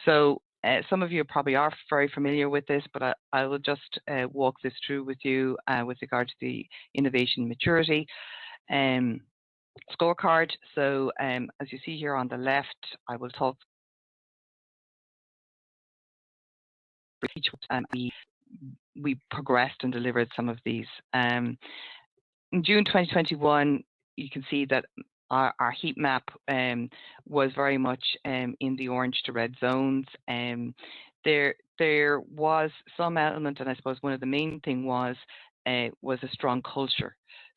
So some of you probably are very familiar with this, but I will just walk this through with you with regard to the innovation maturity scorecard. So as you see here on the left, I will talk for each one. We progressed and delivered some of these. In June 2021, you can see that our heat map was very much in the orange to red zones. There was some element, and I suppose one of the main thing was a strong culture.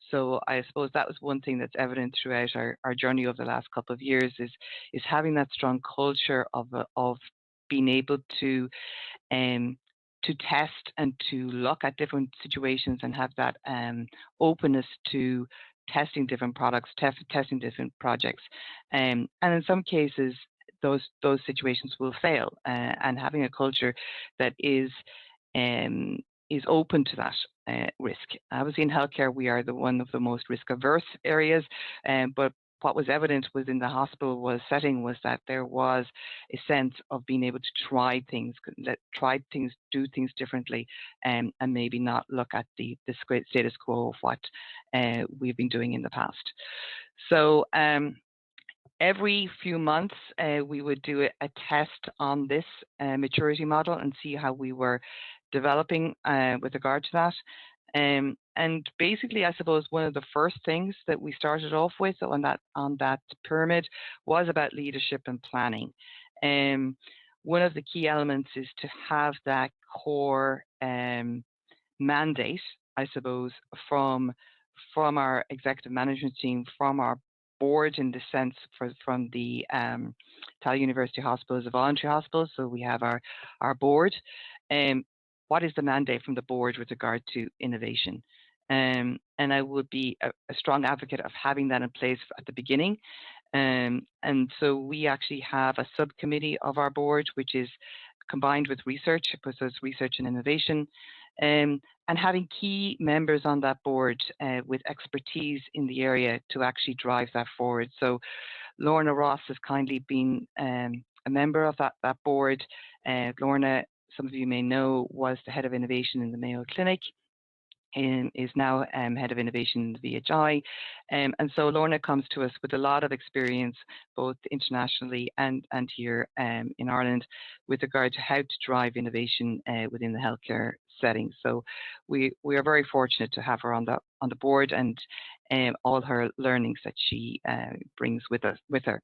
So I suppose that was one thing that's evident throughout our journey over the last couple of years is having that strong culture of being able to test and to look at different situations and have that openness to testing different products, testing different projects, and in some cases those situations will fail, and having a culture that is open to that risk. Obviously, in healthcare, we are one of the most risk-averse areas, but what was evident within the hospital setting was that there was a sense of being able to try things, do things differently, and maybe not look at the status quo of what we've been doing in the past. So every few months, we would do a test on this maturity model and see how we were developing with regard to that. And basically, I suppose one of the first things that we started off with on that pyramid was about leadership and planning. One of the key elements is to have that core mandate, I suppose, from our executive management team, from our board, in the sense from the Tallaght University Hospital is a voluntary hospital, so we have our board. What is the mandate from the board with regard to innovation? And I would be a strong advocate of having that in place at the beginning. And so we actually have a subcommittee of our board, which is combined with research, so it's research and innovation, and having key members on that board with expertise in the area to actually drive that forward. So Lorna Ross has kindly been a member of that board. Lorna, some of you may know, was the head of innovation in the Mayo Clinic, and is now head of innovation in the VHI. And so Lorna comes to us with a lot of experience, both internationally and here in Ireland, with regard to how to drive innovation within the healthcare setting. So we are very fortunate to have her on the board, and all her learnings that she brings with her.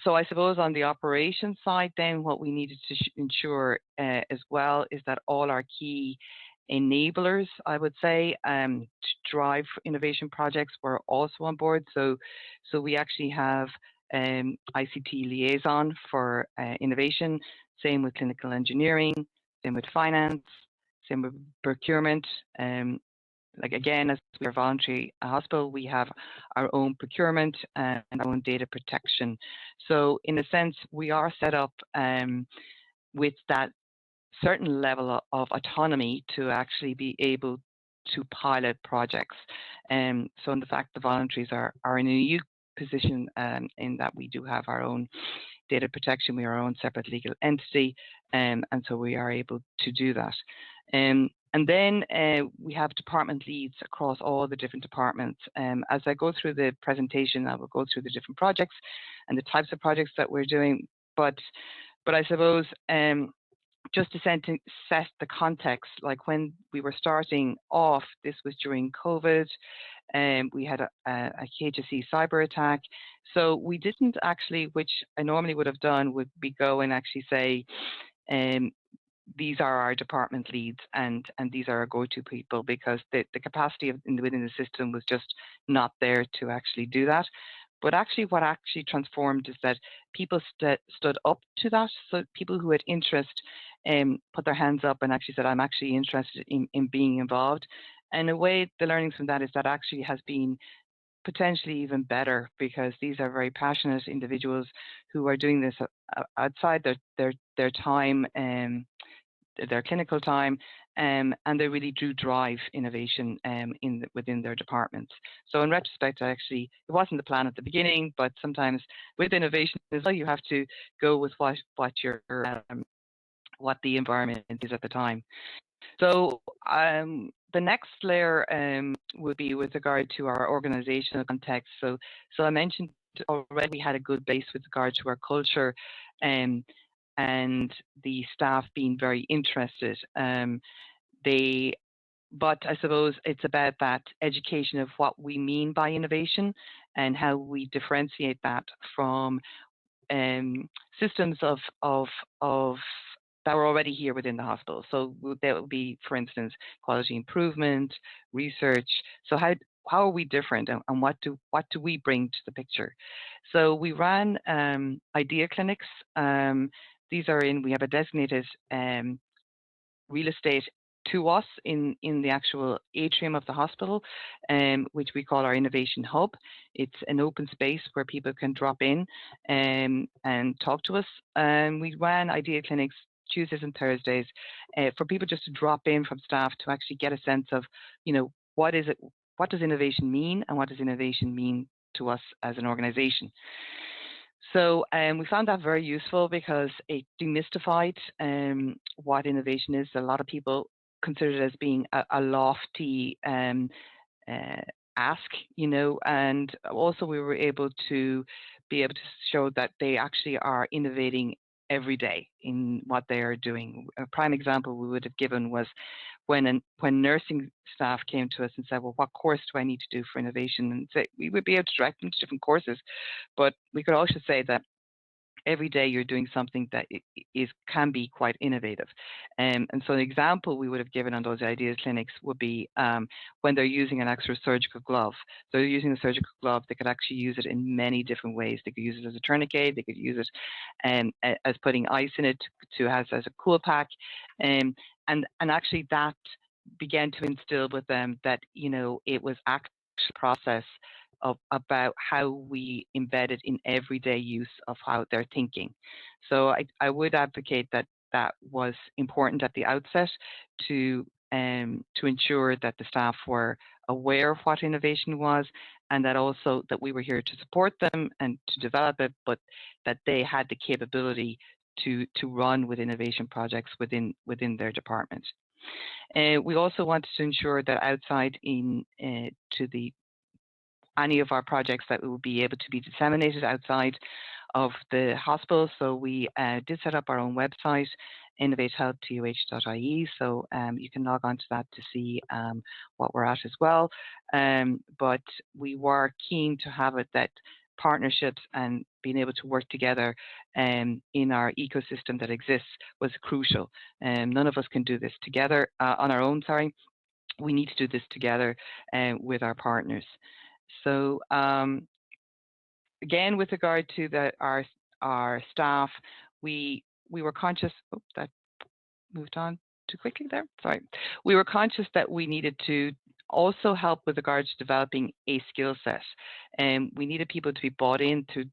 So I suppose on the operations side, then what we needed to ensure as well is that all our key enablers, I would say, to drive innovation projects were also on board. So we actually have ICT liaison for innovation, same with clinical engineering, same with finance, same with procurement. Like again, as we are a voluntary hospital, we have our own procurement and our own data protection. So in a sense, we are set up with that certain level of autonomy to actually be able to pilot projects. So in the fact, the voluntaries are in a unique position in that we do have our own data protection, we are our own separate legal entity, and so we are able to do that. And then we have department leads across all the different departments. As I go through the presentation, I will go through the different projects and the types of projects that we're doing. But I suppose just to set the context, like when we were starting off, this was during COVID, and we had a HSE cyber attack. So we didn't actually, which I normally would have done, would be go and actually say, these are our department leads and these are our go-to people, because the capacity within the system was just not there to actually do that. But actually what actually transformed is that people stood up to that. So people who had interest put their hands up and actually said, I'm actually interested in being involved. And in a way, the learnings from that is that actually has been potentially even better, because these are very passionate individuals who are doing this outside their time, their clinical time, and they really do drive innovation within their departments. So in retrospect, actually, it wasn't the plan at the beginning, but sometimes with innovation as well, you have to go with what the environment is at the time. So the next layer would be with regard to our organizational context. So I mentioned already we had a good base with regard to our culture, and the staff being very interested. But I suppose it's about that education of what we mean by innovation and how we differentiate that from systems of that were already here within the hospital. So that would be, for instance, quality improvement, research. So how are we different, and what do we bring to the picture? So we ran idea clinics. We have a designated real estate to us in the actual atrium of the hospital, which we call our innovation hub. It's an open space where people can drop in and talk to us. We ran idea clinics Tuesdays and Thursdays for people just to drop in from staff to actually get a sense of, what does innovation mean, and what does innovation mean to us as an organization. So we found that very useful because it demystified what innovation is. A lot of people consider it as being a lofty ask, and also we were able to show that they actually are innovating every day in what they are doing. A prime example we would have given was when nursing staff came to us and said, well, what course do I need to do for innovation? And we would be able to direct them to different courses, but we could also say that every day you're doing something that can be quite innovative. And so an example we would have given on those ideas clinics would be when they're using an extra surgical glove. So they're using a surgical glove, they could actually use it in many different ways. They could use it as a tourniquet, they could use it as putting ice in it as a cool pack. And actually that began to instill with them that, it was actual process about how we embed it in everyday use of how they're thinking. So I would advocate that was important at the outset to ensure that the staff were aware of what innovation was, and that also that we were here to support them and to develop it, but that they had the capability to run with innovation projects within their department. We also wanted to ensure that outside to any of our projects that will be able to be disseminated outside of the hospital. So we did set up our own website, innovatehealthtuh.ie. So you can log on to that to see what we're at as well. But we were keen to have it that partnerships and being able to work together in our ecosystem that exists was crucial. None of us can do this together on our own, sorry. We need to do this together with our partners. So again, with regard to our staff, we were conscious. Oh, that moved on too quickly there. Sorry. We were conscious that we needed to also help with regards to developing a skill set, and we needed people to be bought in to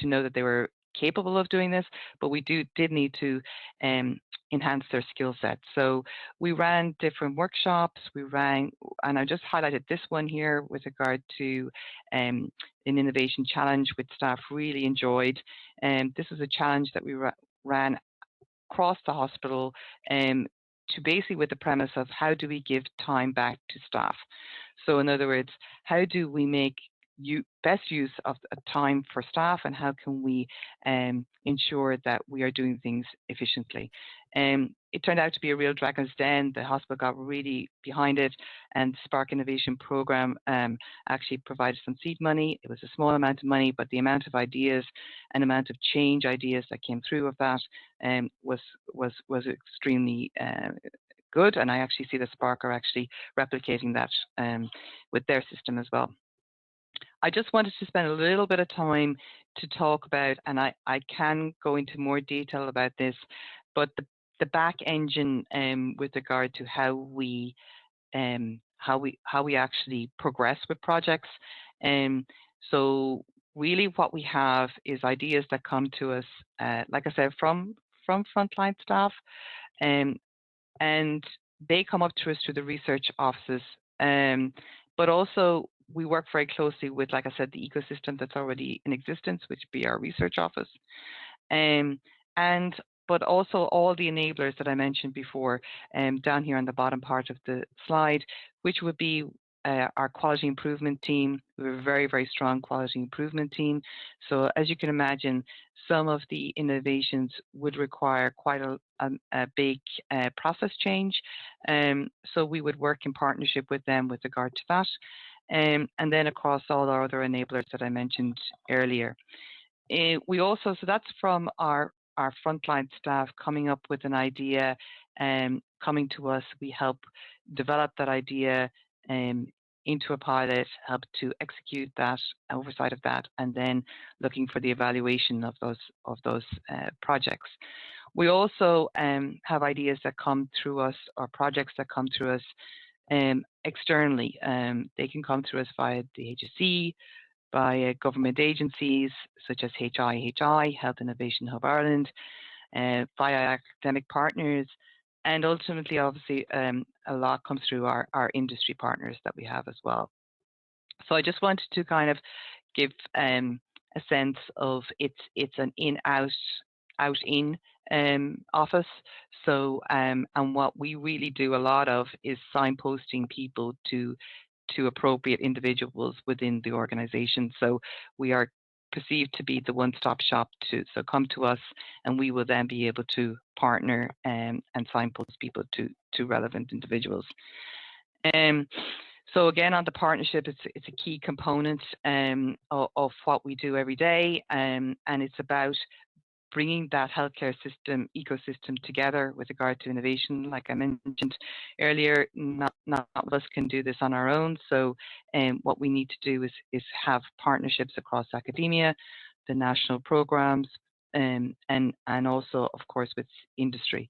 know that they were capable of doing this, but we did need to enhance their skill set. So we ran different workshops, and I just highlighted this one here with regard to an innovation challenge which staff really enjoyed. And this was a challenge that we ran across the hospital to basically with the premise of how do we give time back to staff. So in other words, how do we make best use of time for staff, and how can we ensure that we are doing things efficiently? It turned out to be a real dragon's den. The hospital got really behind it, and Spark Innovation Program actually provided some seed money. It was a small amount of money, but the amount of ideas and amount of change ideas that came through of that was extremely good, and I actually see that Spark are actually replicating that with their system as well. I just wanted to spend a little bit of time to talk about, and I can go into more detail about this, but the back engine with regard to how we actually progress with projects. So really what we have is ideas that come to us, like I said, from frontline staff, and they come up to us through the research offices, but also we work very closely with, like I said, the ecosystem that's already in existence, which would be our research office. Um, and but also all the enablers that I mentioned before, down here on the bottom part of the slide, which would be our quality improvement team. We have a very, very strong quality improvement team. So as you can imagine, some of the innovations would require quite a big process change. So we would work in partnership with them with regard to that. And then across all our other enablers that I mentioned earlier. We also, so that's from our frontline staff coming up with an idea, coming to us. We help develop that idea into a pilot, help to execute that, oversight of that, and then looking for the evaluation of those projects. We also have ideas that come through us, or projects that come through us externally. They can come through us via the HSE, by government agencies such as HIHI, Health Innovation Hub Ireland, via academic partners, and ultimately, obviously, a lot comes through our industry partners that we have as well. So I just wanted to kind of give a sense of it's an in-out, out-in office. So and what we really do a lot of is signposting people to appropriate individuals within the organization. So we are perceived to be the one-stop shop so come to us, and we will then be able to partner and signpost people to relevant individuals. So again, on the partnership, it's a key component of what we do every day, and it's about bringing that healthcare system ecosystem together with regard to innovation. Like I mentioned earlier, not all of us can do this on our own. So what we need to do is have partnerships across academia, the national programs, and also, of course, with industry.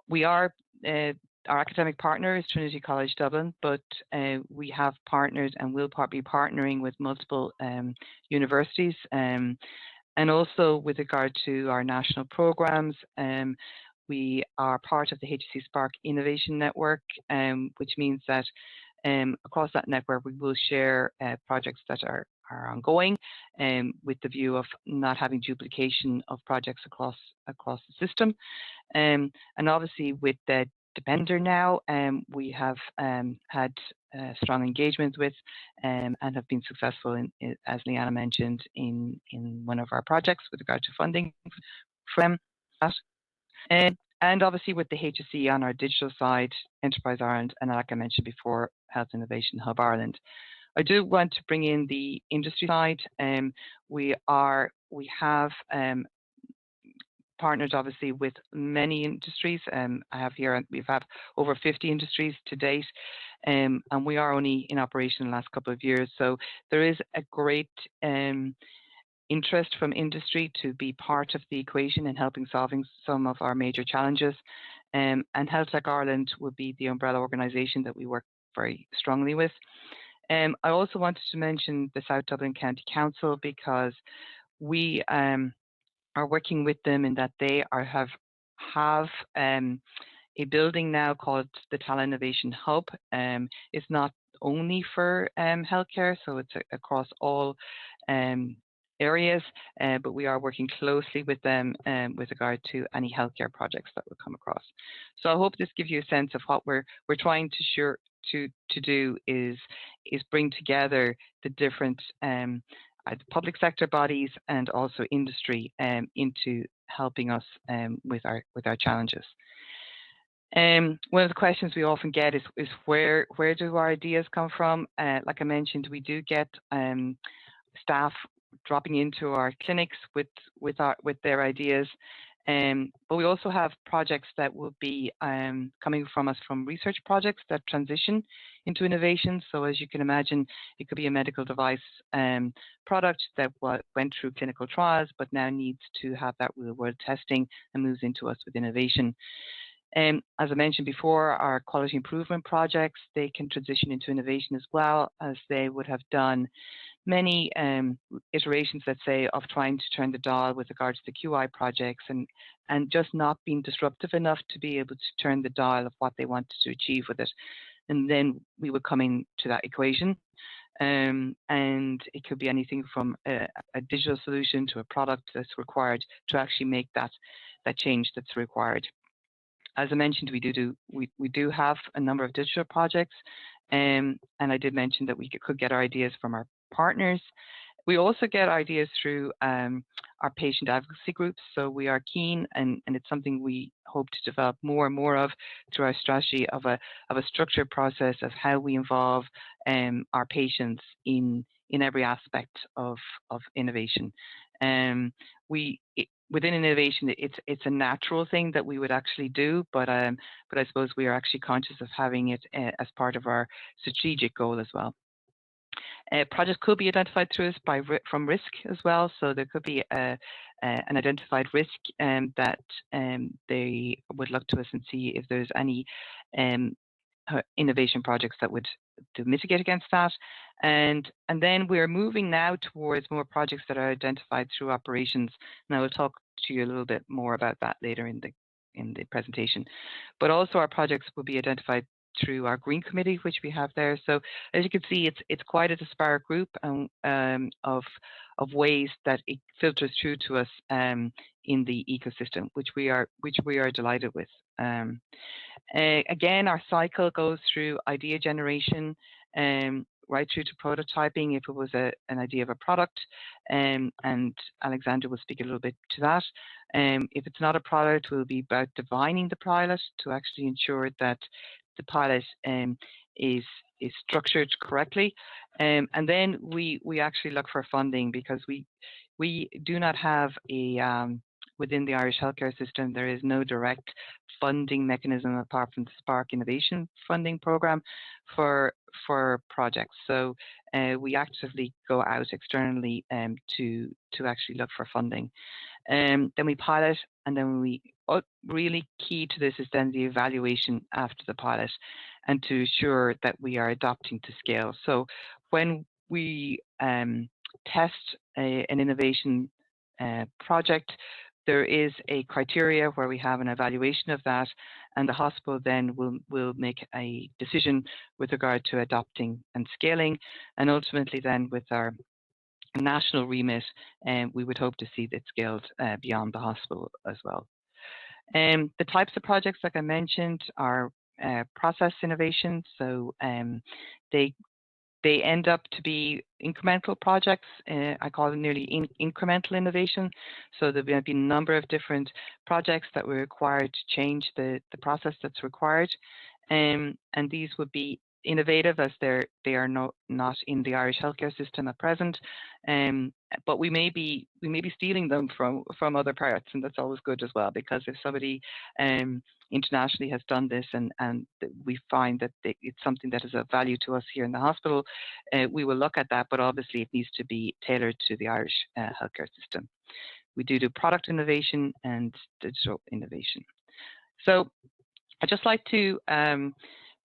We are our academic partner is Trinity College Dublin, but we have partnered and will be partnering with multiple universities. And also with regard to our national programs, we are part of the HSE Spark Innovation Network, which means that across that network we will share projects that are ongoing, with the view of not having duplication of projects across the system. And obviously with the Depender now, we have had strong engagement with and have been successful in, as Leanna mentioned, in one of our projects with regard to funding from that. And obviously with the HSE on our digital side, Enterprise Ireland, and like I mentioned before, Health Innovation Hub Ireland. I do want to bring in the industry side. We have partnered obviously with many industries. We've had over 50 industries to date, and we are only in operation in the last couple of years. So there is a great interest from industry to be part of the equation in helping solving some of our major challenges. And Health Tech Ireland would be the umbrella organisation that we work very strongly with. I also wanted to mention the South Dublin County Council, because we are working with them in that they have a building now called the Tallaght Innovation Hub. It's not only for healthcare, so it's across all areas, but we are working closely with them with regard to any healthcare projects that will come across. So I hope this gives you a sense of what we're trying to do is bring together the different public sector bodies and also industry into helping us with our challenges. One of the questions we often get is where do our ideas come from? Like I mentioned, we do get staff dropping into our clinics with their ideas. But we also have projects that will be coming from us from research projects that transition into innovation. So as you can imagine, it could be a medical device product that went through clinical trials, but now needs to have that real-world testing and moves into us with innovation. As I mentioned before, our quality improvement projects, they can transition into innovation as well, as they would have done many iterations, let's say, of trying to turn the dial with regards to the QI projects, and just not being disruptive enough to be able to turn the dial of what they wanted to achieve with it. And then we would come into that equation. And it could be anything from a digital solution to a product that's required to actually make that change that's required. As I mentioned, we do have a number of digital projects, and I did mention that we could get our ideas from our partners. We also get ideas through our patient advocacy groups, so we are keen, and it's something we hope to develop more and more of through our strategy of a structured process of how we involve our patients in every aspect of innovation. Within innovation, it's a natural thing that we would actually do, but I suppose we are actually conscious of having it as part of our strategic goal as well. Projects could be identified through us from risk as well, so there could be an identified risk that they would look to us and see if there's any innovation projects that would to mitigate against that, and then we're moving now towards more projects that are identified through operations, and I will talk to you a little bit more about that later in the presentation. But also our projects will be identified through our Green Committee, which we have there. So as you can see, it's quite a disparate group of ways that it filters through to us in the ecosystem, which we are delighted with. Again, our cycle goes through idea generation right through to prototyping if it was an idea of a product, and Alexander will speak a little bit to that. If it's not a product, we'll be about defining the pilot to actually ensure that the pilot is structured correctly, and then we actually look for funding, because we do not have a within the Irish healthcare system, there is no direct funding mechanism apart from the Spark Innovation Funding Programme for projects. So we actively go out externally to actually look for funding. Then we pilot, and then we really key to this is then the evaluation after the pilot, and to ensure that we are adapting to scale. So when we test an innovation project, there is a criteria where we have an evaluation of that, and the hospital then will make a decision with regard to adopting and scaling, and ultimately then with our national remit, we would hope to see that scaled beyond the hospital as well. The types of projects, like I mentioned, are process innovation, so they end up to be incremental projects. I call them nearly incremental innovation. So there will be a number of different projects that were required to change the process that's required. And these would be innovative, as they are not in the Irish healthcare system at present. But we may be stealing them from other parts, and that's always good as well, because if somebody internationally has done this, and we find that it's something that is of value to us here in the hospital, we will look at that, but obviously it needs to be tailored to the Irish healthcare system. We do product innovation and digital innovation. So I'd just like to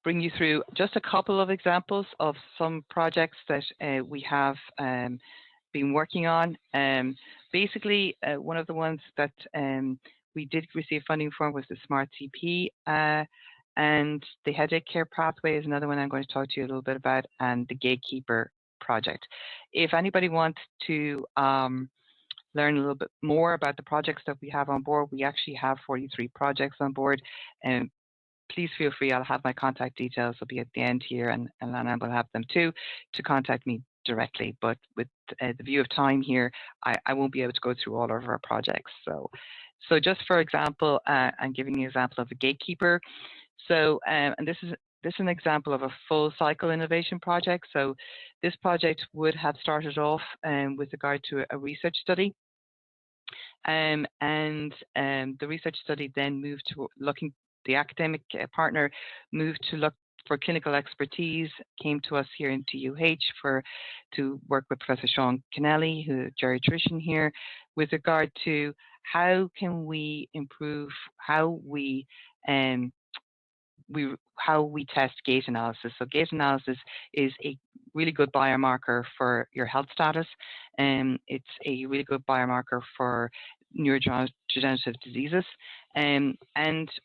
bring you through just a couple of examples of some projects that we have been working on. Basically, one of the ones that we did receive funding for was the Smart CP, and the headache care pathway is another one I'm going to talk to you a little bit about, and the Gatekeeper project. If anybody wants to learn a little bit more about the projects that we have on board, we actually have 43 projects on board, and please feel free. I'll have my contact details will be at the end here, and Lana will have them too, to contact me directly. But with the view of time here, I won't be able to go through all of our projects. So just for example, I'm giving you an example of a Gatekeeper. So and this is an example of a full cycle innovation project. So this project would have started off with regard to a research study. And the research study then moved to looking. The academic partner moved to look for clinical expertise, came to us here in TUH to work with Professor Sean Kennelly, who's a geriatrician here, with regard to how can we improve how we how we test gait analysis. So gait analysis is a really good biomarker for your health status, and it's a really good biomarker for neurodegenerative diseases. And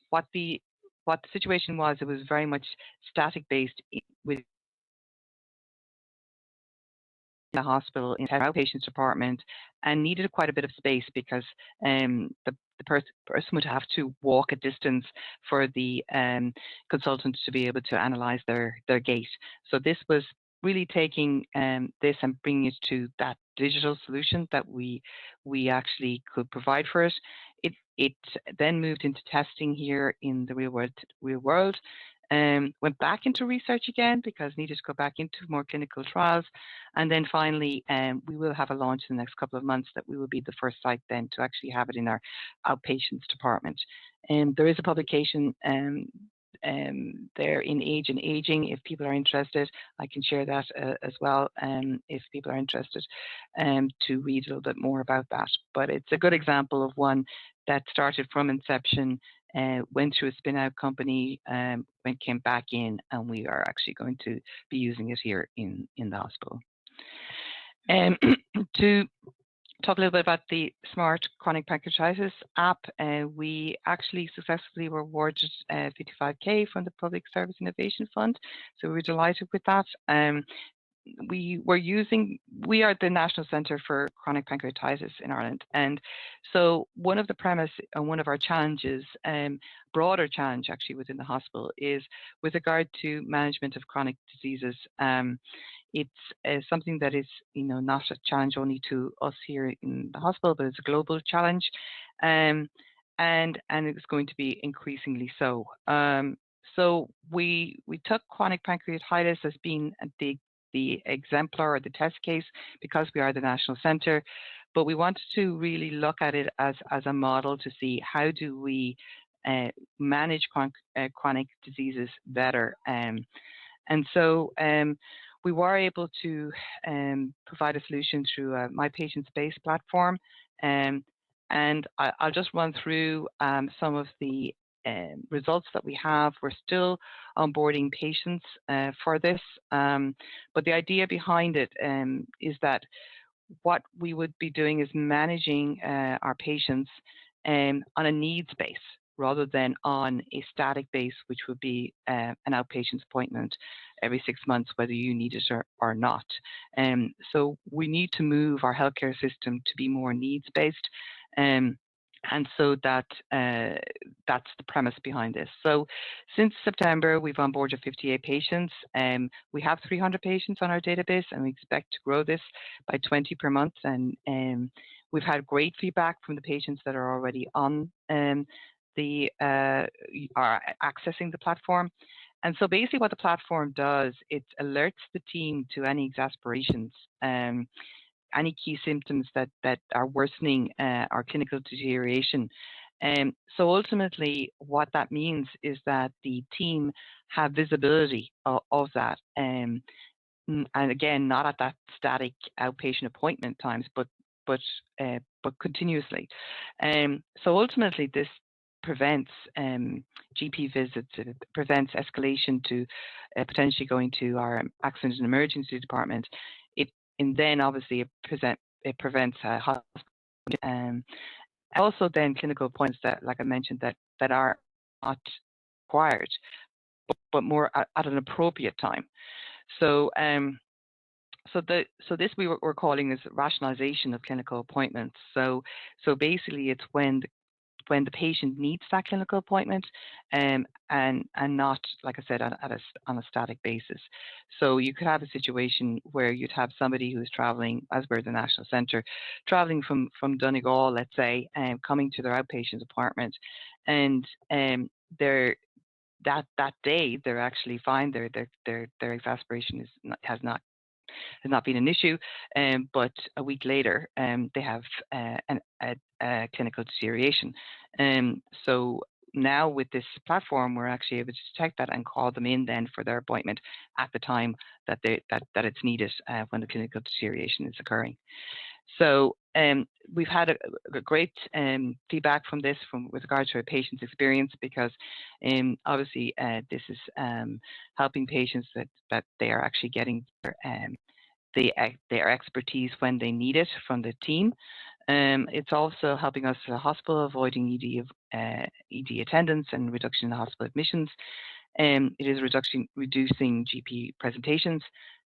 what the situation was, it was very much static based with the hospital in the outpatients department, and needed quite a bit of space because the person would have to walk a distance for the consultant to be able to analyze their gait. So this was really taking this and bringing it to that digital solution that we actually could provide for it. It then moved into testing here in the real world. Went back into research again because needed to go back into more clinical trials. And then finally, we will have a launch in the next couple of months that we will be the first site then to actually have it in our outpatients department. There is a publication there in Age and Aging. If people are interested, I can share that as well, if people are interested to read a little bit more about that. But it's a good example of one that started from inception, went through a spin-out company, came back in, and we are actually going to be using it here in the hospital. To talk a little bit about the Smart Chronic Pancreatitis app, we actually successfully were awarded 55K from the Public Service Innovation Fund, so we were delighted with that. We are the National Centre for Chronic Pancreatitis in Ireland, and so one of the premise and one of our challenges, broader challenge actually within the hospital, is with regard to management of chronic diseases. It's something that is, not a challenge only to us here in the hospital, but it's a global challenge, and it's going to be increasingly so. So we took chronic pancreatitis as being the exemplar or the test case because we are the national centre, but we wanted to really look at it as a model to see how do we manage chronic diseases better. And so we were able to provide a solution through a My Patient Space platform. And I'll just run through some of the results that we have. We're still onboarding patients for this, but the idea behind it is that what we would be doing is managing our patients on a needs base rather than on a static base, which would be an outpatient appointment every 6 months, whether you need it or not. So we need to move our healthcare system to be more needs-based. And so that's the premise behind this. So since September, we've onboarded 58 patients. We have 300 patients on our database, and we expect to grow this by 20 per month. And we've had great feedback from the patients that are already on are accessing the platform. And so basically what the platform does, it alerts the team to any exacerbations, any key symptoms that are worsening our clinical deterioration. So ultimately what that means is that the team have visibility of that. And again, not at that static outpatient appointment times, but continuously. So ultimately this prevents GP visits, it prevents escalation to potentially going to our accident and emergency department. And then obviously it prevents hospital, also then clinical appointments that, like I mentioned, that are not required, but more at an appropriate time. So so this we're calling this rationalization of clinical appointments. So basically it's when the patient needs that clinical appointment, and not, like I said, on a static basis. So you could have a situation where you'd have somebody who's traveling, as we're the national centre, traveling from Donegal, let's say, and coming to their outpatient apartment, and that day they're actually fine. Their exacerbation has not been an issue, but a week later they have a clinical deterioration. So now with this platform, we're actually able to detect that and call them in then for their appointment at the time that it's needed when the clinical deterioration is occurring. So we've had a great feedback from this with regard to our patients' experience, because obviously this is helping patients that they are actually getting their expertise when they need it from the team. It's also helping us at the hospital, avoiding ED attendance and reduction in the hospital admissions. It is reducing GP presentations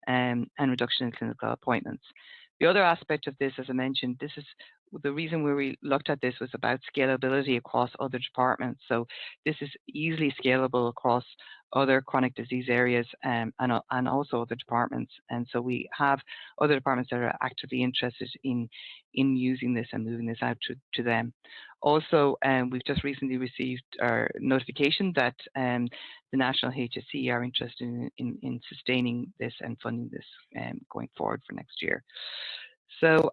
and reduction in clinical appointments. The other aspect of this, as I mentioned, this is the reason where we looked at this was about scalability across other departments. So this is easily scalable across other chronic disease areas and also other departments. And so we have other departments that are actively interested in using this and moving this out to them. Also, we've just recently received our notification that the National HSE are interested in sustaining this and funding this going forward for next year. So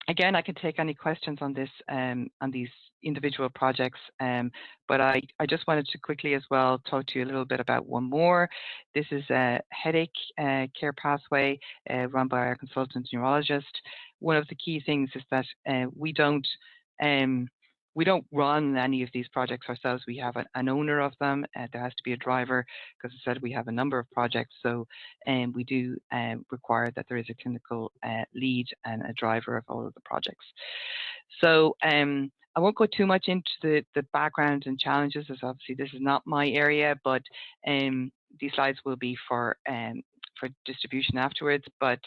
again, I can take any questions on this, on these individual projects, but I just wanted to quickly as well talk to you a little bit about one more. This is a headache care pathway run by our consultant neurologist. One of the key things is that we don't run any of these projects ourselves. We have an owner of them. There has to be a driver, because I said we have a number of projects. So we do require that there is a clinical lead and a driver of all of the projects. So I won't go too much into the background and challenges, as obviously this is not my area, but these slides will be for distribution afterwards. But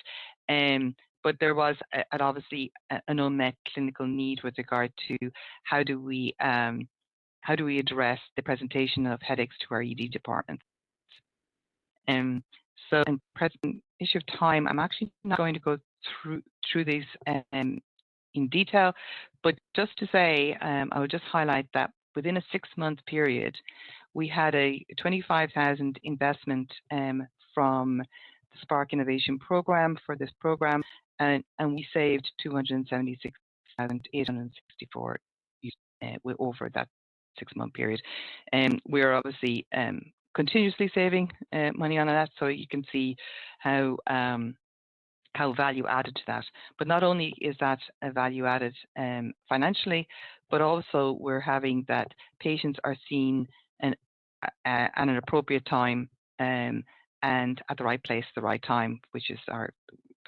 there was obviously an unmet clinical need with regard to how do we address the presentation of headaches to our ED department. So in present issue of time, I'm actually not going to go through these in detail, but just to say, I would just highlight that within a 6-month period, we had a 25,000 investment from the Spark Innovation Program for this program, and we saved 276,864 over that 6-month period. And we're obviously continuously saving money on that, so you can see how value added to that. But not only is that a value added financially, but also we're having that patients are seen at an appropriate time and at the right place at the right time, which is the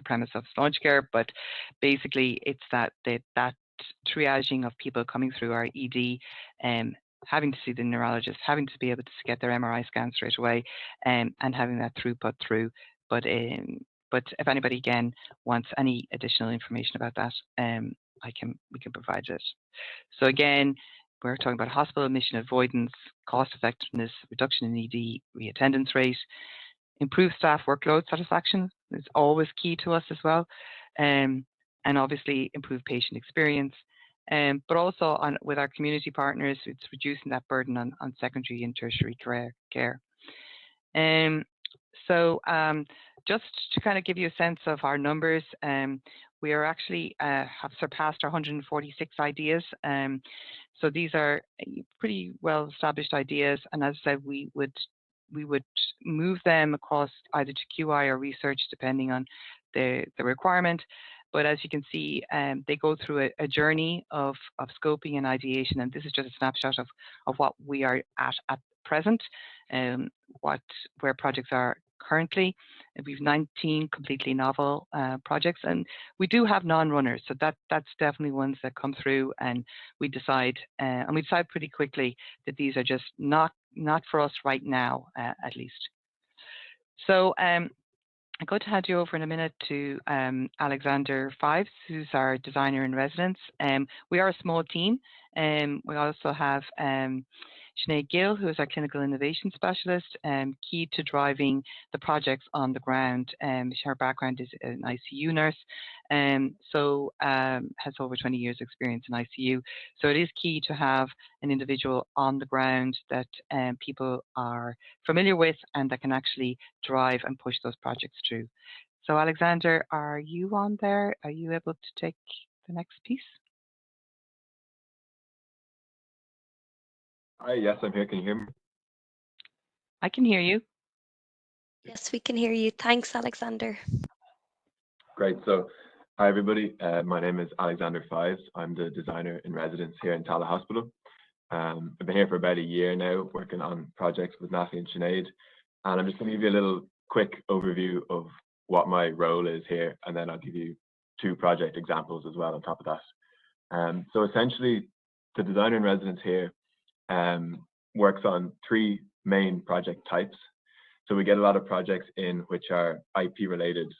premise of launch care. But basically, it's that triaging of people coming through our ED, having to see the neurologist, having to be able to get their MRI scan straight away, and having that throughput through. But if anybody again wants any additional information about that, we can provide it. So again, we're talking about hospital admission avoidance, cost effectiveness, reduction in ED reattendance rate, improved staff workload satisfaction is always key to us as well, and obviously improve patient experience. But also with our community partners, it's reducing that burden on secondary and tertiary care. So just to kind of give you a sense of our numbers, we are actually have surpassed our 146 ideas. So these are pretty well established ideas, and as I said, we would move them across either to QI or research depending on the requirement. But as you can see, they go through a journey of scoping and ideation, and this is just a snapshot of what we are at present, where projects are currently. We've 19 completely novel projects, and we do have non-runners, so that's definitely ones that come through, and we decide pretty quickly that these are just not for us right now, at least. So I'm going to hand you over in a minute to Alexander Fives, who's our designer in residence. We are a small team, and we also have Sinead Gill, who is our clinical innovation specialist, key to driving the projects on the ground. Her background is an ICU nurse, so has over 20 years experience in ICU. So it is key to have an individual on the ground that people are familiar with and that can actually drive and push those projects through. So Alexander, are you on there? Are you able to take the next piece? Hi, yes, I'm here. Can you hear me? I can hear you. Yes, we can hear you. Thanks, Alexander. Great. So Hi everybody, my name is Alexander Fives. I'm the designer in residence here in Tallaght Hospital. I've been here for about a year now, working on projects with Natalie and Sinead, and I'm just going to give you a little quick overview of what my role is here, and then I'll give you two project examples as well on top of that. So essentially, the designer in residence here works on three main project types. So we get a lot of projects in which are IP related,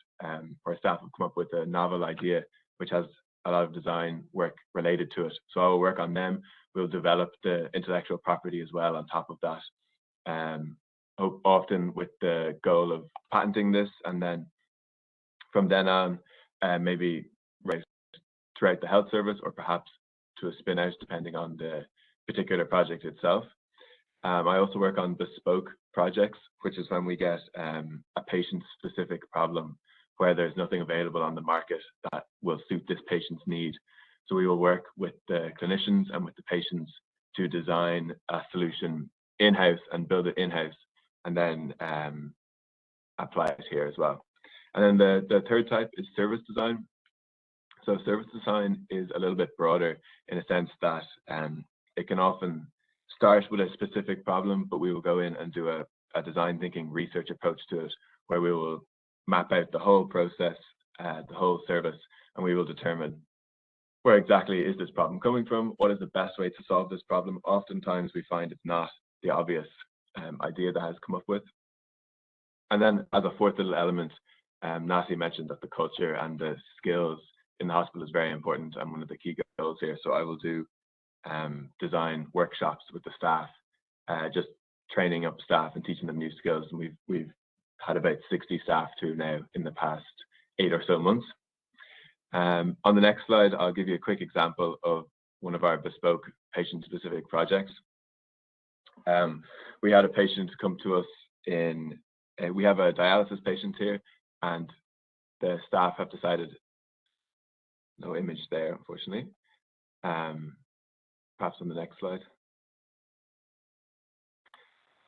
where staff will come up with a novel idea which has a lot of design work related to it. So I will work on them. We'll develop the intellectual property as well on top of that, often with the goal of patenting this, and then from then on, maybe right throughout the health service, or perhaps to a spin out depending on the particular project itself. I also work on bespoke projects, which is when we get a patient-specific problem where there's nothing available on the market that will suit this patient's need. So we will work with the clinicians and with the patients to design a solution in-house and build it in-house, and then apply it here as well. And then the third type is service design. So service design is a little bit broader in a sense that it can often start with a specific problem, but we will go in and do a design thinking research approach to it, where we will map out the whole process, the whole service, and we will determine where exactly is this problem coming from, what is the best way to solve this problem. Oftentimes we find it's not the obvious idea that has come up with. And then as a fourth little element, Natalie mentioned that the culture and the skills in the hospital is very important and one of the key goals here. So I will do design workshops with the staff, just training up staff and teaching them new skills. And we've had about 60 staff through now in the past 8 or so months. On the next slide, I'll give you a quick example of one of our bespoke patient-specific projects. We had a patient come to us we have a dialysis patient here, and the staff have decided, no image there, unfortunately. Perhaps on the next slide.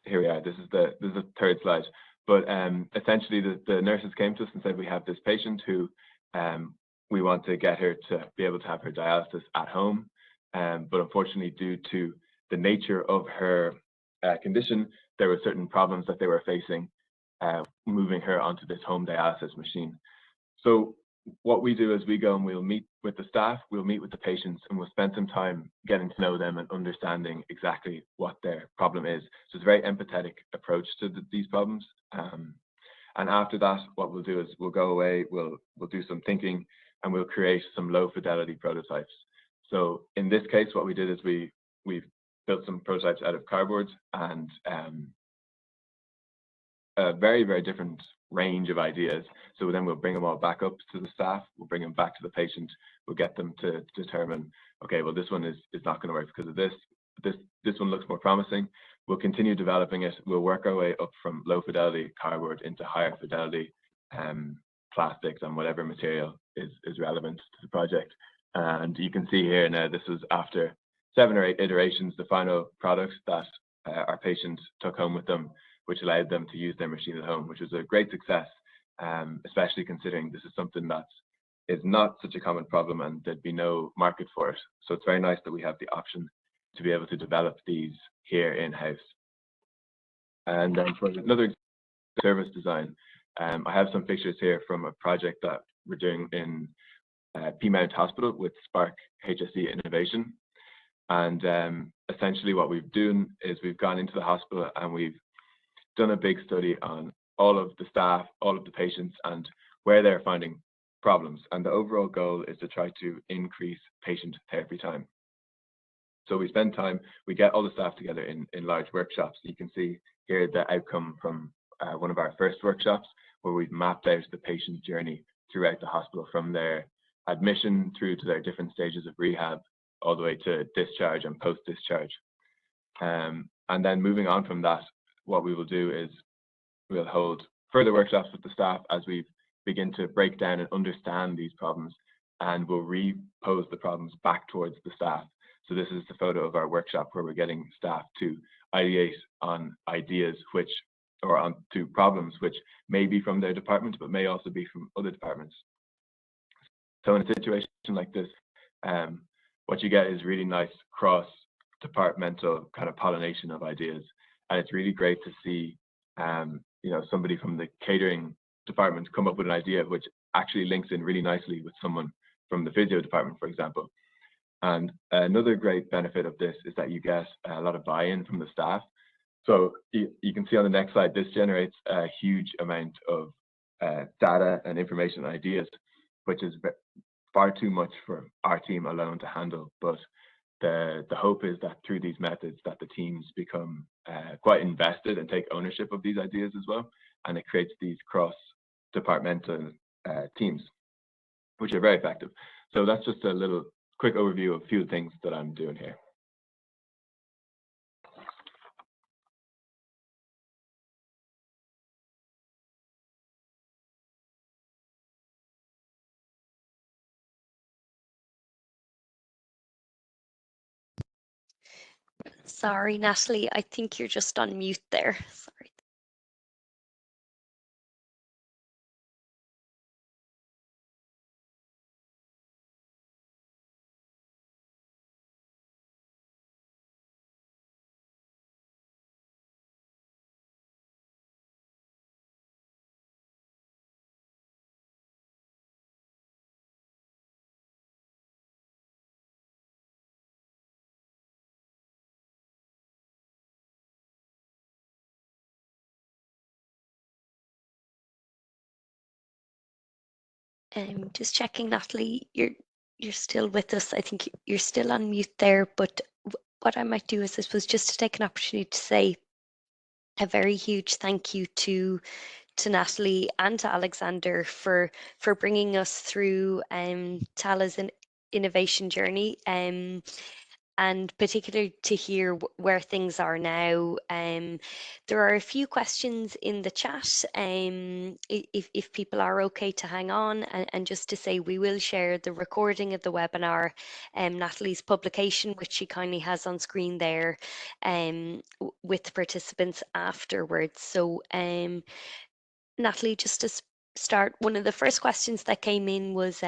Here we are. This is the third slide. But essentially, the nurses came to us and said, we have this patient who we want to get her to be able to have her dialysis at home. But unfortunately, due to the nature of her condition, there were certain problems that they were facing moving her onto this home dialysis machine. So what we do is we go and we'll meet with the staff, we'll meet with the patients, and we'll spend some time getting to know them and understanding exactly what their problem is. So it's a very empathetic approach to these problems. And after that, what we'll do is we'll go away, we'll do some thinking, and we'll create some low fidelity prototypes. So in this case, what we did is we've built some prototypes out of cardboard, and a very, very different range of ideas. So then we'll bring them all back up to the staff, we'll bring them back to the patient, we'll get them to determine, okay, well, this one is not going to work because of this. This one looks more promising. We'll continue developing it. We'll work our way up from low fidelity cardboard into higher fidelity plastics and whatever material is relevant to the project. And you can see here now, this was after 7 or 8 iterations, the final product that our patient took home with them, which allowed them to use their machine at home, which was a great success, especially considering this is something that is not such a common problem and there'd be no market for it. So it's very nice that we have the option to be able to develop these here in-house. And for another service design, I have some pictures here from a project that we're doing in Peamount Hospital with Spark HSE Innovation. And essentially what we've done is we've gone into the hospital and we've done a big study on all of the staff, all of the patients, and where they're finding problems. And the overall goal is to try to increase patient therapy time. So we spend time, we get all the staff together in large workshops. You can see here the outcome from one of our first workshops, where we've mapped out the patient journey throughout the hospital, from their admission through to their different stages of rehab, all the way to discharge and post-discharge. And then moving on from that, what we will do is we'll hold further workshops with the staff as we begin to break down and understand these problems, and we'll repose the problems back towards the staff. So this is the photo of our workshop where we're getting staff to ideate on ideas or onto problems which may be from their department, but may also be from other departments. So in a situation like this, what you get is really nice cross-departmental kind of pollination of ideas. And it's really great to see, somebody from the catering department come up with an idea which actually links in really nicely with someone from the physio department, for example. And another great benefit of this is that you get a lot of buy-in from the staff. So you can see on the next slide, this generates a huge amount of data and information and ideas, which is far too much for our team alone to handle. But the hope is that through these methods that the teams become quite invested and take ownership of these ideas as well. And it creates these cross-departmental teams, which are very effective. So that's just a little quick overview of a few things that I'm doing here. Sorry, Natalie, I think you're just on mute there. Sorry. Just checking, Natalie, you're still with us. I think you're still on mute there, but what I might do is, I suppose, just to take an opportunity to say a very huge thank you to Natalie and to Alexander for bringing us through Tallagh's innovation journey, and particularly to hear where things are now. There are a few questions in the chat, if people are okay to hang on, and just to say we will share the recording of the webinar, Natalie's publication, which she kindly has on screen there, with participants afterwards. So Natalie, just to start, one of the first questions that came in was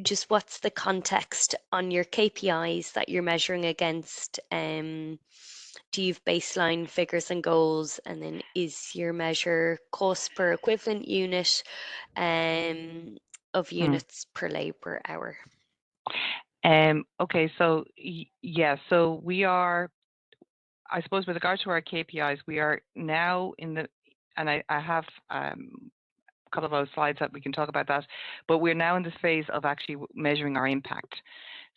just what's the context on your KPIs that you're measuring against? Do you have baseline figures and goals? And then is your measure cost per equivalent unit of units per labour hour? Okay, so yeah, so we are, I suppose, with regard to our KPIs, we are now in the, and I have a couple of those slides that we can talk about that, but we're now in the phase of actually measuring our impact.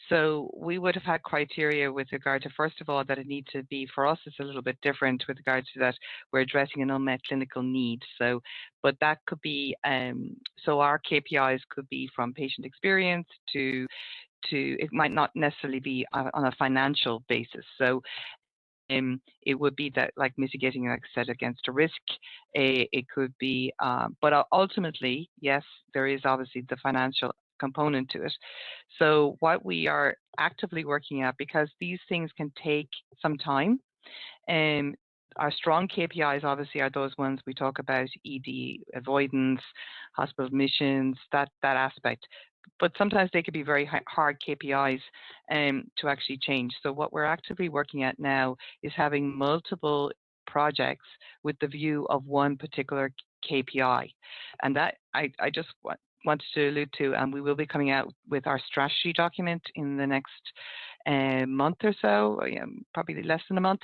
So we would have had criteria with regard to, first of all, that it needs to be, for us, it's a little bit different with regard to that we're addressing an unmet clinical need. So, but that could be, so our KPIs could be from patient experience to it might not necessarily be on a financial basis. So it would be that, like, mitigating, like I said, against a risk. It could be, but ultimately, yes, there is obviously the financial component to it. So what we are actively working at, because these things can take some time, our strong KPIs obviously are those ones we talk about: ED avoidance, hospital admissions, that aspect. But sometimes they could be very hard KPIs to actually change. So what we're actively working at now is having multiple projects with the view of one particular KPI. And that I just wanted to allude to, and we will be coming out with our strategy document in the next month or so, probably less than a month,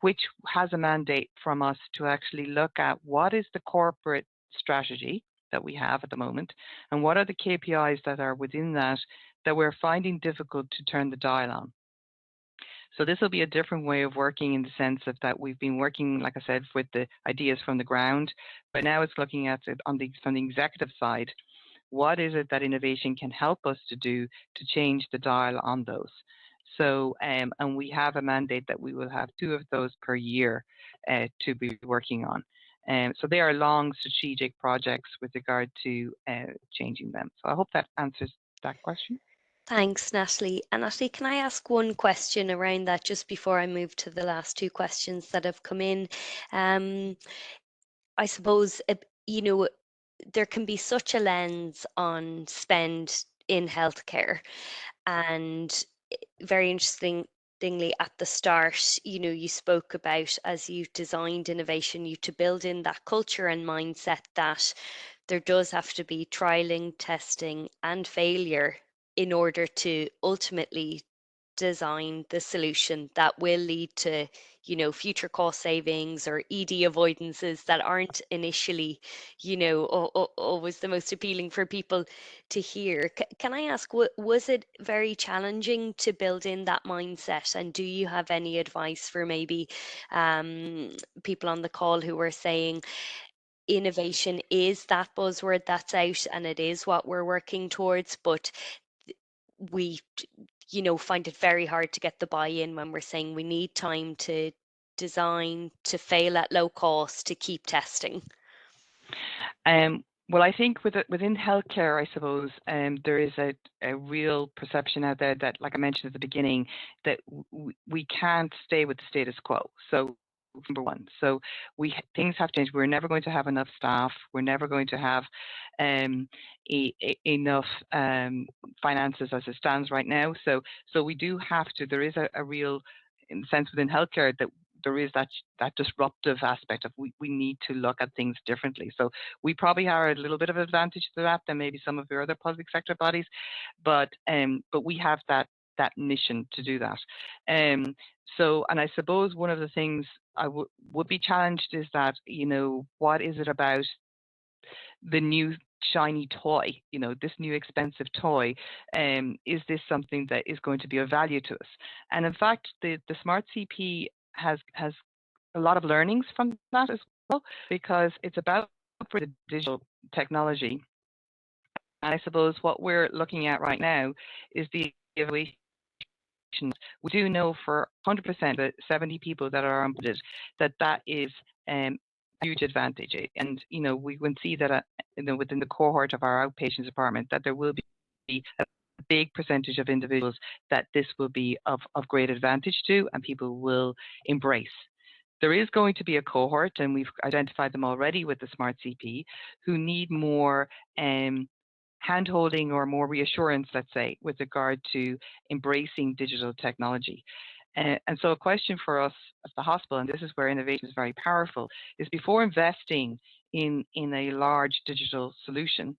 which has a mandate from us to actually look at what is the corporate strategy that we have at the moment, and what are the KPIs that are within that we're finding difficult to turn the dial on. So this will be a different way of working, in the sense of that we've been working, like I said, with the ideas from the ground, but now it's looking at it from the executive side. What is it that innovation can help us to do to change the dial on those? So, and we have a mandate that we will have 2 of those per year to be working on. So they are long strategic projects with regard to changing them. So I hope that answers that question. Thanks, Natalie. And Natalie, can I ask one question around that just before I move to the last 2 questions that have come in? I suppose, there can be such a lens on spend in healthcare, and very interestingly at the start, you spoke about, as you designed innovation, you to build in that culture and mindset that there does have to be trialing, testing, and failure in order to ultimately design the solution that will lead to future cost savings or ED avoidances that aren't initially always the most appealing for people to hear. Can I ask, was it very challenging to build in that mindset, and do you have any advice for maybe people on the call who are saying innovation is that buzzword that's out and it is what we're working towards, but we find it very hard to get the buy-in when we're saying we need time to design, to fail at low cost, to keep testing? Well, I think within healthcare, I suppose there is a real perception out there that, like I mentioned at the beginning, that we can't stay with the status quo. So number one, so things have changed. We're never going to have enough staff. We're never going to have enough finances as it stands right now. So we do have to. There is a real sense within healthcare that there is that disruptive aspect of we need to look at things differently. So we probably have a little bit of advantage to that than maybe some of the other public sector bodies, but we have that mission to do that. So, and I suppose one of the things I would be challenged is that, what is it about the new shiny toy, this new expensive toy, is this something that is going to be of value to us? And in fact, the Smart CP has a lot of learnings from that as well, because it's about for the digital technology. And I suppose what we're looking at right now is the evaluation. We do know for 100% that 70 people that are onboarded, that is a huge advantage. And, we can see that within the cohort of our outpatient department, that there will be a big percentage of individuals that this will be of great advantage to, and people will embrace. There is going to be a cohort, and we've identified them already with the Smart CP, who need more hand-holding or more reassurance, let's say, with regard to embracing digital technology. And so a question for us at the hospital, and this is where innovation is very powerful, is before investing in a large digital solution,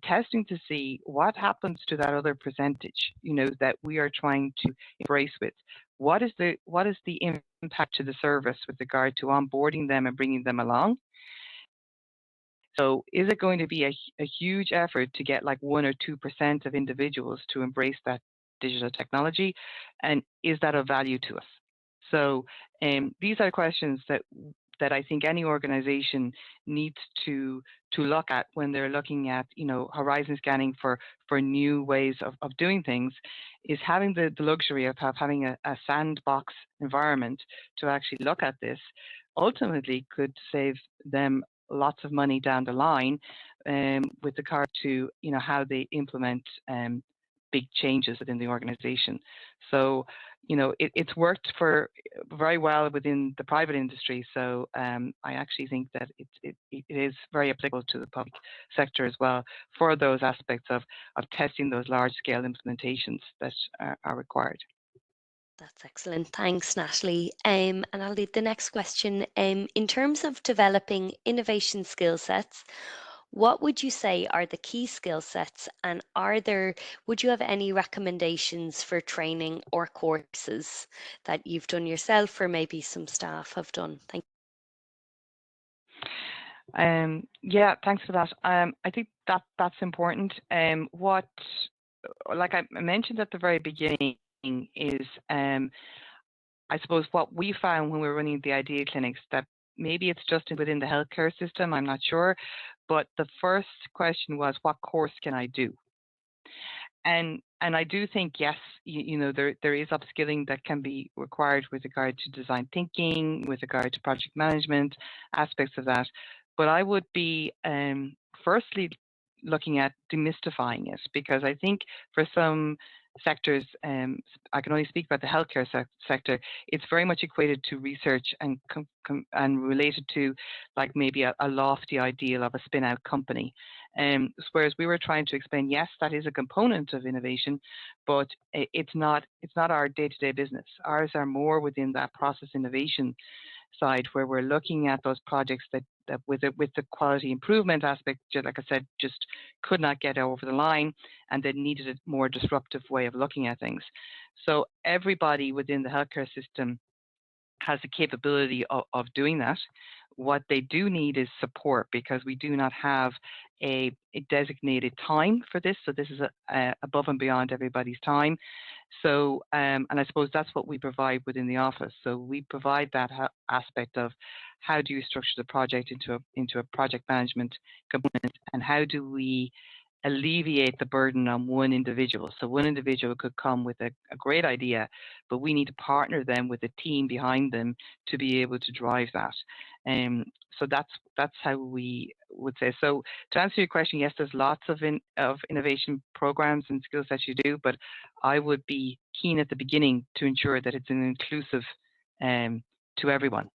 testing to see what happens to that other percentage, that we are trying to embrace with. What is the impact to the service with regard to onboarding them and bringing them along? So is it going to be a huge effort to get like 1 or 2% of individuals to embrace that digital technology? And is that of value to us? So these are questions that I think any organization needs to look at when they're looking at, horizon scanning for new ways of doing things, is having the luxury of having a sandbox environment to actually look at this ultimately could save them lots of money down the line with regard to, how they implement big changes within the organization. So, it's worked for very well within the private industry. So I actually think that it is very applicable to the public sector as well for those aspects of testing those large scale implementations that are required. That's excellent. Thanks, Natalie. And I'll lead the next question. In terms of developing innovation skill sets, what would you say are the key skill sets, and would you have any recommendations for training or courses that you've done yourself or maybe some staff have done? Thank you. Yeah, thanks for that. I think that's important. Like I mentioned at the very beginning, is I suppose what we found when we were running the Idea clinics, that maybe it's just within the healthcare system, I'm not sure, but the first question was, what course can I do? And I do think, yes, there is upskilling that can be required with regard to design thinking, with regard to project management, aspects of that. But I would be firstly looking at demystifying it, because I think for some sectors, I can only speak about the healthcare sector, it's very much equated to research and related to like maybe a lofty ideal of a spin-out company. Whereas we were trying to explain, yes, that is a component of innovation, but it's not our day-to-day business. Ours are more within that process innovation side, where we're looking at those projects that with the quality improvement aspect, just like I said, just could not get over the line, and they needed a more disruptive way of looking at things. So everybody within the healthcare system has the capability of doing that. What they do need is support, because we do not have a designated time for this. So this is above and beyond everybody's time. So, and I suppose that's what we provide within the office. So we provide that aspect of how do you structure the project into a project management component, and how do we alleviate the burden on one individual. So one individual could come with a great idea, but we need to partner them with a team behind them to be able to drive that. So that's how we would say. So to answer your question, yes, there's lots of innovation programs and skill sets you do, but I would be keen at the beginning to ensure that it's an inclusive to everyone.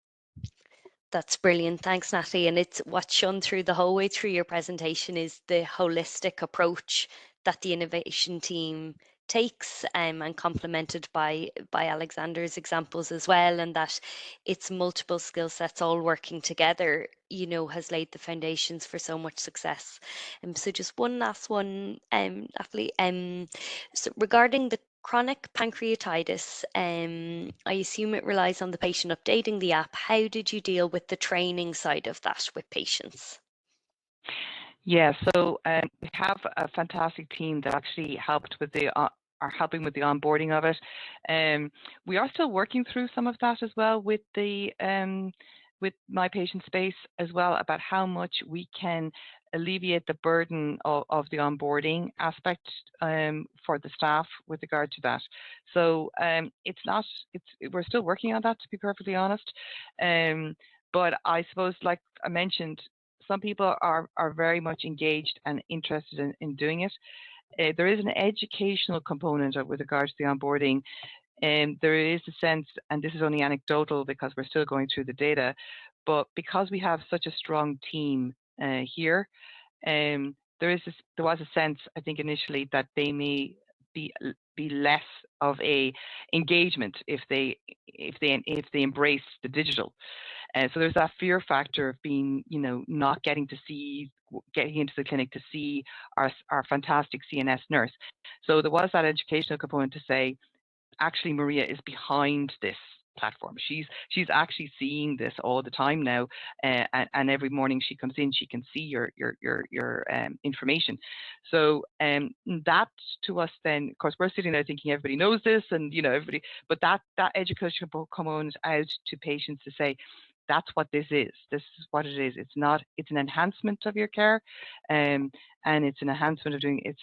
That's brilliant. Thanks, Natalie. And it's what's shown through the whole way through your presentation is the holistic approach that the innovation team takes, and complemented by Alexander's examples as well, and that it's multiple skill sets all working together, has laid the foundations for so much success. So just one last one, Natalie. So regarding the chronic pancreatitis, I assume it relies on the patient updating the app. How did you deal with the training side of that with patients? Yeah, so we have a fantastic team that actually helped with are helping with the onboarding of it. We are still working through some of that as well with the with My Patient Space as well, about how much we can alleviate the burden of the onboarding aspect for the staff with regard to that. So we're still working on that, to be perfectly honest. But I suppose, like I mentioned, some people are very much engaged and interested in doing it. There is an educational component with regards to the onboarding. There is a sense, and this is only anecdotal because we're still going through the data, but because we have such a strong team here, there was a sense, I think, initially that they may be less of a engagement if they embrace the digital. So there's that fear factor of being, not getting into the clinic to see our fantastic CNS nurse. So there was that educational component to say, actually, Maria is behind this platform. She's actually seeing this all the time now, and every morning she comes in, she can see your information. So that to us, then, of course, we're sitting there thinking everybody knows this, and everybody, but that educational component out to patients to say, that's what this is. This is what it is. It's not. It's an enhancement of your care, and it's an enhancement of doing. It's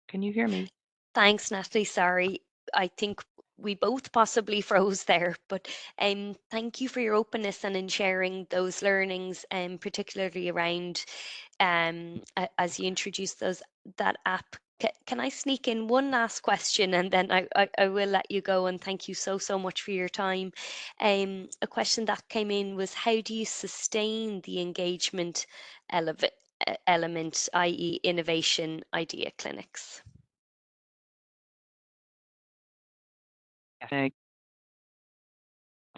Can you hear me? Thanks, Natalie. Sorry, I think we both possibly froze there, but thank you for your openness and in sharing those learnings, particularly around as you introduced that app. Can I sneak in one last question, and then I will let you go, and thank you so much for your time. A question that came in was, how do you sustain the engagement element, i.e. innovation idea clinics?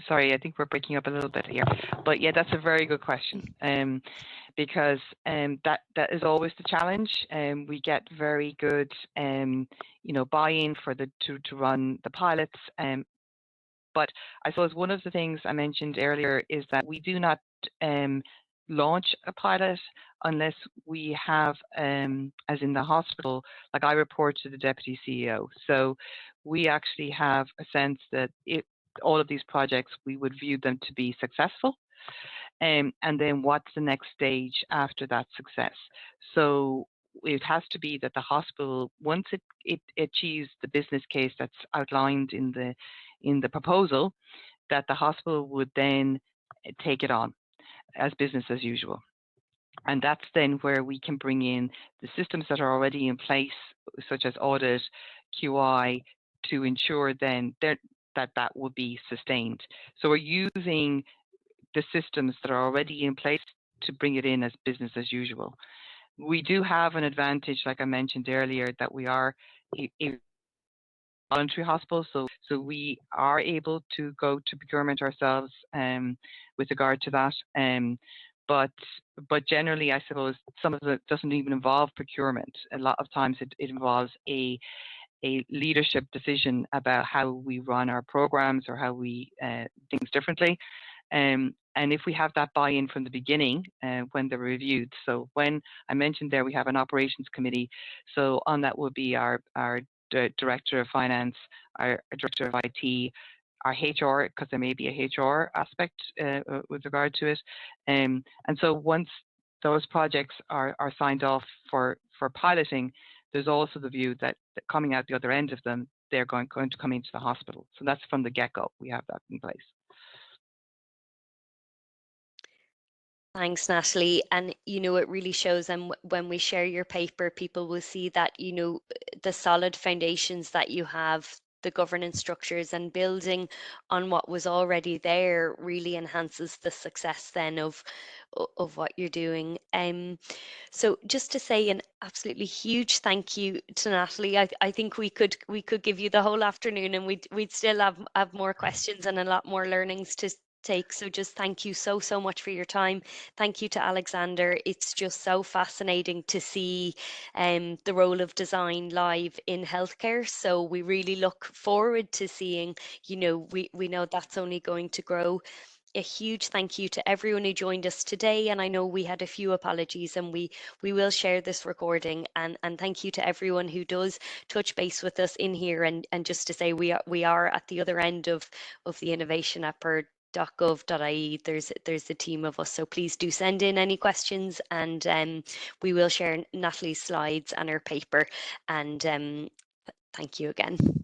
Sorry, I think we're breaking up a little bit here, but yeah, that's a very good question, because that is always the challenge. We get very good, buy-in for to run the pilots, but I suppose one of the things I mentioned earlier is that we do not launch a pilot unless we have, as in the hospital, like I report to the deputy CEO. So we actually have a sense that all of these projects, we would view them to be successful. And then what's the next stage after that success? So it has to be that the hospital, once it achieves the business case that's outlined in the proposal, that the hospital would then take it on as business as usual. And that's then where we can bring in the systems that are already in place, such as audit, QI, to ensure then that will be sustained. So we're using the systems that are already in place to bring it in as business as usual. We do have an advantage, like I mentioned earlier, that we are a voluntary hospital, so we are able to go to procurement ourselves with regard to that. But generally, I suppose some of it doesn't even involve procurement. A lot of times it involves a leadership decision about how we run our programs or how we things differently. And if we have that buy-in from the beginning when they're reviewed, so when I mentioned there we have an operations committee, so on that will be our director of finance, our director of IT, our HR, because there may be a HR aspect with regard to it. And so once those projects are signed off for piloting, there's also the view that coming out the other end of them, they're going to come into the hospital. So that's from the get-go, we have that in place. Thanks, Natalie. And, it really shows, and when we share your paper, people will see that, the solid foundations that you have, the governance structures, and building on what was already there really enhances the success then of what you're doing. So just to say an absolutely huge thank you to Natalie. I think we could give you the whole afternoon, and we'd still have more questions and a lot more learnings to take. So just thank you so much for your time. Thank you to Alexander. It's just so fascinating to see the role of design live in healthcare. So we really look forward to seeing, we know that's only going to grow. A huge thank you to everyone who joined us today, and I know we had a few apologies, and we will share this recording, and thank you to everyone who does touch base with us in here, and just to say we are at the other end of the innovation at bird.gov.ie. There's a team of us, so please do send in any questions, and we will share Natalie's slides and her paper, and thank you again.